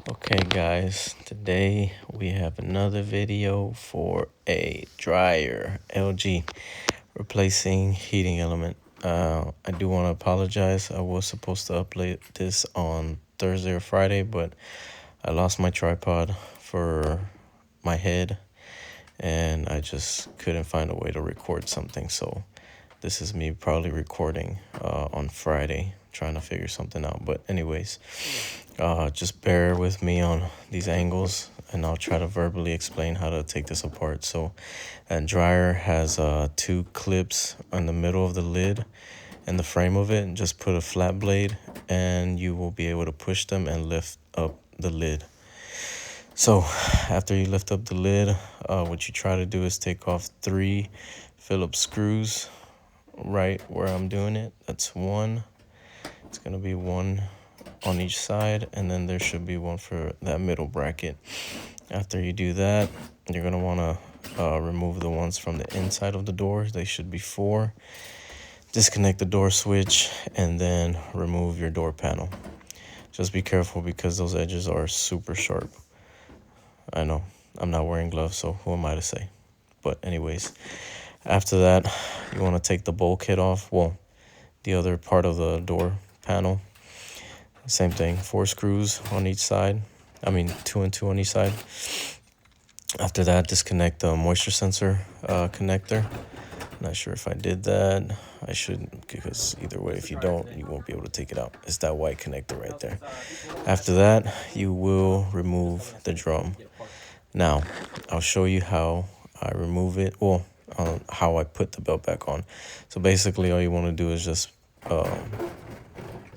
Okay guys, today we have another video for a dryer LG replacing heating element. I do want to apologize. I was supposed to upload this on Thursday or Friday, but I lost my tripod for my head and I just couldn't find a way to record something. So this is me probably recording on Friday, trying to figure something out. But anyways, just bear with me on these angles and I'll try to verbally explain how to take this apart. So that dryer has two clips on the middle of the lid and the frame of it, and just put a flat blade and you will be able to push them and lift up the lid. So after you lift up the lid, what you try to do is take off 3 Phillips screws right where I'm doing it. That's one. It's gonna be one on each side, and then there should be one for that middle bracket. After you do that, you're gonna want to remove the ones from the inside of the door. They should be 4. Disconnect the door switch and then remove your door panel. Just be careful because those edges are super sharp. I know I'm not wearing gloves, so who am I to say? But anyways, after that, you want to take the bulkhead off. Well, the other part of the door panel. Same thing, 4 screws on each side. 2 and 2 on each side. After that, disconnect the moisture sensor connector. Not sure if I did that. I shouldn't, because either way, if you don't, you won't be able to take it out. It's that white connector right there. After that, you will remove the drum. Now, I'll show you how I remove it. Well, how I put the belt back on. So basically, all you want to do is just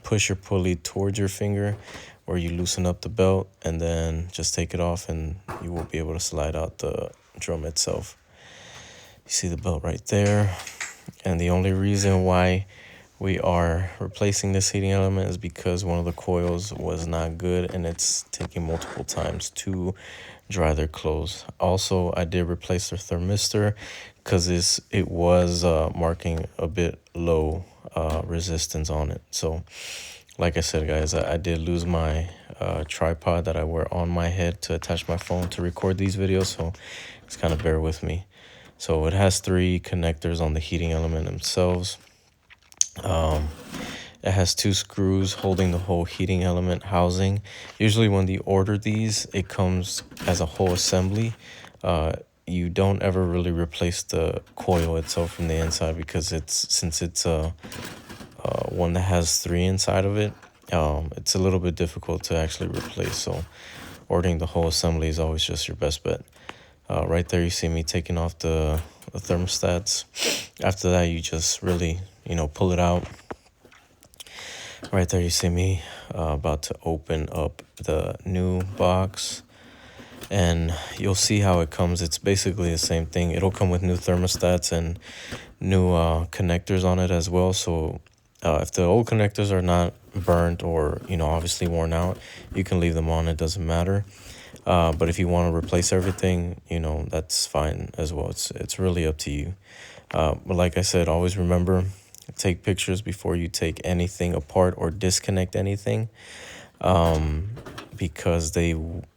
push your pulley towards your finger where you loosen up the belt, and then just take it off and you will be able to slide out the drum itself. You see the belt right there. And the only reason why we are replacing this heating element is because one of the coils was not good and it's taking multiple times to dry their clothes. Also, I did replace their thermistor because it was marking a bit low resistance on it. So like I said, guys, I did lose my tripod that I wear on my head to attach my phone to record these videos, so just kind of bear with me. So it has 3 connectors on the heating element themselves. It has 2 screws holding the whole heating element housing. Usually when they order these, it comes as a whole assembly. You don't ever really replace the coil itself from the inside, because since it's one that has 3 inside of it, it's a little bit difficult to actually replace. So ordering the whole assembly is always just your best bet. Right there, you see me taking off the thermostats. After that, you just really, pull it out. Right there, you see me about to open up the new box. And you'll see how it comes. It's basically the same thing. It'll come with new thermostats and new connectors on it as well. So if the old connectors are not burnt or, obviously worn out, you can leave them on. It doesn't matter. But if you want to replace everything, that's fine as well. It's really up to you. But like I said, always remember, take pictures before you take anything apart or disconnect anything, because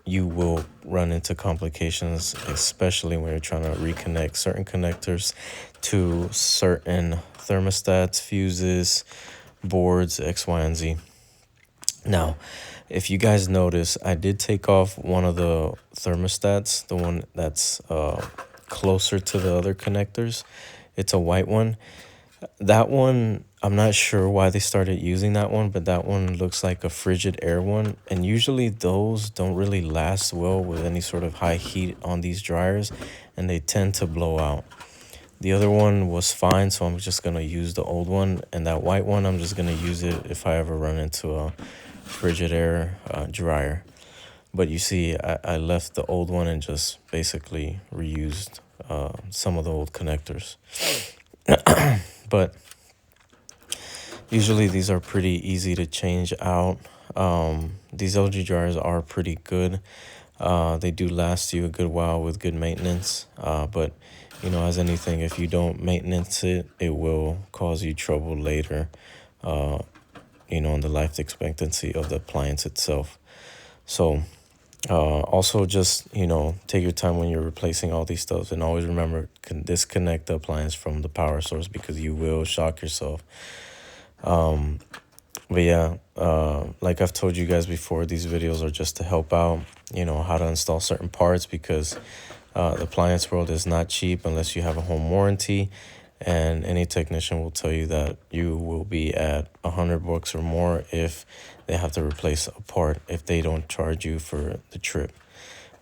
you will run into complications, especially when you're trying to reconnect certain connectors to certain thermostats, fuses, boards, X, Y, and Z. Now, if you guys notice, I did take off one of the thermostats, the one that's closer to the other connectors. It's a white one. That one, I'm not sure why they started using that one, but that one looks like a frigid air one. And usually those don't really last well with any sort of high heat on these dryers, and they tend to blow out. The other one was fine, so I'm just going to use the old one. And that white one, I'm just going to use it if I ever run into a frigid air dryer. But you see, I left the old one and just basically reused some of the old connectors. But usually these are pretty easy to change out. These LG dryers are pretty good. They do last you a good while with good maintenance. But, as anything, if you don't maintenance it, it will cause you trouble later, in the life expectancy of the appliance itself. So Also, just, take your time when you're replacing all these stuff, and always remember, disconnect the appliance from the power source because you will shock yourself. But yeah, like I've told you guys before, these videos are just to help out, how to install certain parts, because the appliance world is not cheap unless you have a home warranty. And any technician will tell you that you will be at $100 or more if they have to replace a part, if they don't charge you for the trip.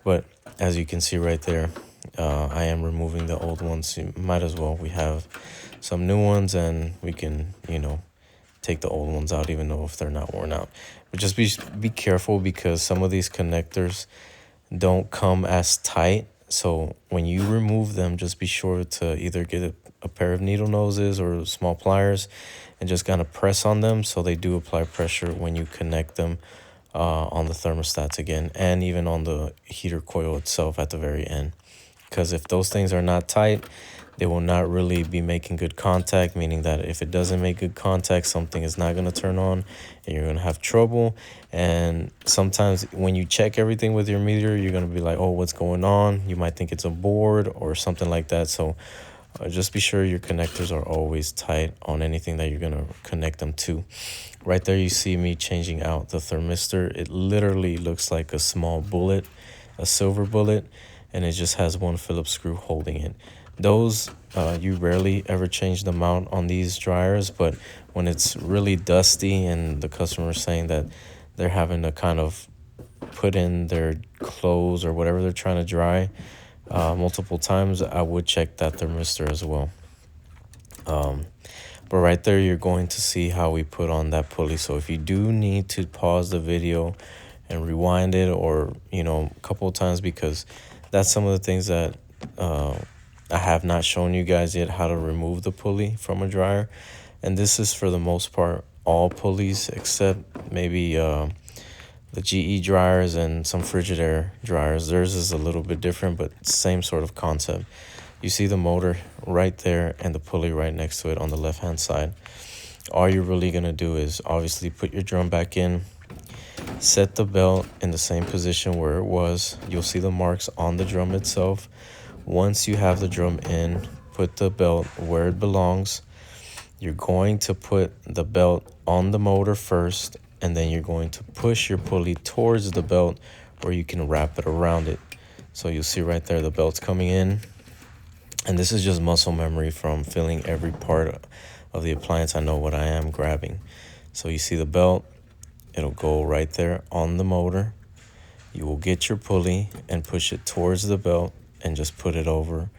But as you can see right there, I am removing the old ones. You might as well. We have some new ones, and we can, take the old ones out, even though if they're not worn out. But just be careful, because some of these connectors don't come as tight. So when you remove them, just be sure to either get a pair of needle noses or small pliers and just kind of press on them so they do apply pressure when you connect them on the thermostats again, and even on the heater coil itself at the very end. Because if those things are not tight, they will not really be making good contact, meaning that if it doesn't make good contact, something is not going to turn on and you're going to have trouble. And sometimes when you check everything with your meter, you're going to be like, oh, what's going on? You might think it's a board or something like that. So just be sure your connectors are always tight on anything that you're going to connect them to. Right there, you see me changing out the thermistor. It literally looks like a small bullet, a silver bullet, and it just has one Phillips screw holding it. Those, you rarely ever change them out on these dryers, but when it's really dusty and the customer is saying that they're having to kind of put in their clothes or whatever they're trying to dry multiple times, I would check that thermistor as well. But right there, you're going to see how we put on that pulley. So if you do need to pause the video and rewind it, or, a couple of times, because that's some of the things that I have not shown you guys yet, how to remove the pulley from a dryer. And this is for the most part all pulleys, except maybe the GE dryers and some Frigidaire dryers. Theirs is a little bit different, but same sort of concept. You see the motor right there and the pulley right next to it on the left hand side. All you're really going to do is obviously put your drum back in, set the belt in the same position where it was. You'll see the marks on the drum itself. Once you have the drum in, put the belt where it belongs. You're going to put the belt on the motor first, and then you're going to push your pulley towards the belt where you can wrap it around it. So you'll see right there the belt's coming in. And this is just muscle memory from feeling every part of the appliance. I know what I am grabbing. So you see the belt, it'll go right there on the motor. You will get your pulley and push it towards the belt and just put it over.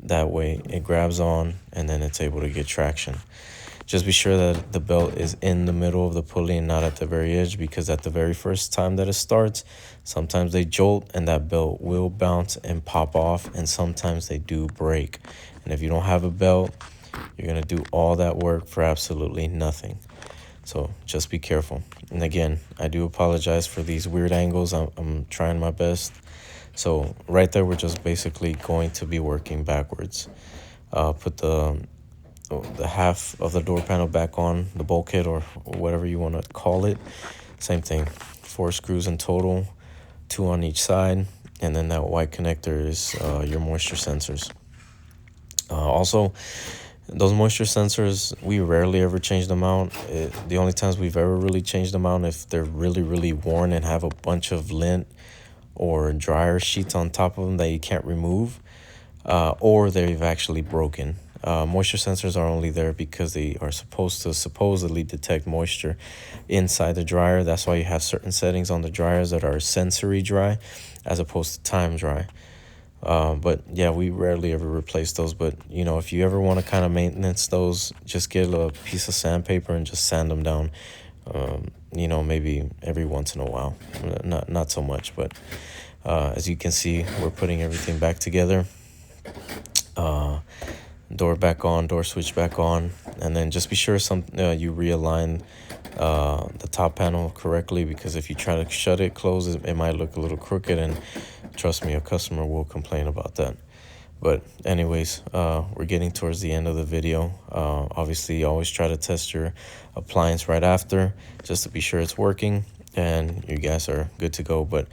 That way it grabs on, and then it's able to get traction. Just be sure that the belt is in the middle of the pulley and not at the very edge, because at the very first time that it starts, sometimes they jolt and that belt will bounce and pop off, and sometimes they do break. And if you don't have a belt, you're going to do all that work for absolutely nothing. So just be careful. And again, I do apologize for these weird angles. I'm trying my best. So right there, we're just basically going to be working backwards. Put the half of the door panel back on, the bulkhead or whatever you want to call it. Same thing, 4 screws in total, 2 on each side, and then that white connector is your moisture sensors. Also, those moisture sensors, we rarely ever change them out. The only times we've ever really changed them out if they're really, really worn and have a bunch of lint or dryer sheets on top of them that you can't remove, or they've actually broken. Moisture sensors are only there because they are supposed to supposedly detect moisture inside the dryer. That's why you have certain settings on the dryers that are sensory dry as opposed to time dry. But yeah, we rarely ever replace those. But if you ever want to kind of maintenance those, just get a piece of sandpaper and just sand them down. Maybe every once in a while, not so much. But as you can see, we're putting everything back together. Door back on, door switch back on, and then just be sure you realign the top panel correctly, because if you try to shut it close, it might look a little crooked, and trust me, a customer will complain about that. But anyways, we're getting towards the end of the video. Obviously, always try to test your appliance right after, just to be sure it's working. and you guys are good to go. But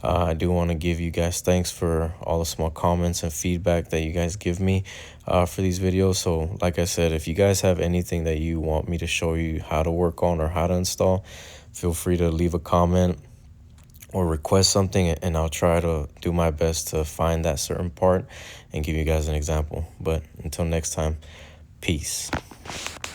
I do want to give you guys thanks for all the small comments and feedback that you guys give me for these videos. So like I said, if you guys have anything that you want me to show you how to work on or how to install, feel free to leave a comment or request something, and I'll try to do my best to find that certain part and give you guys an example. But until next time, peace.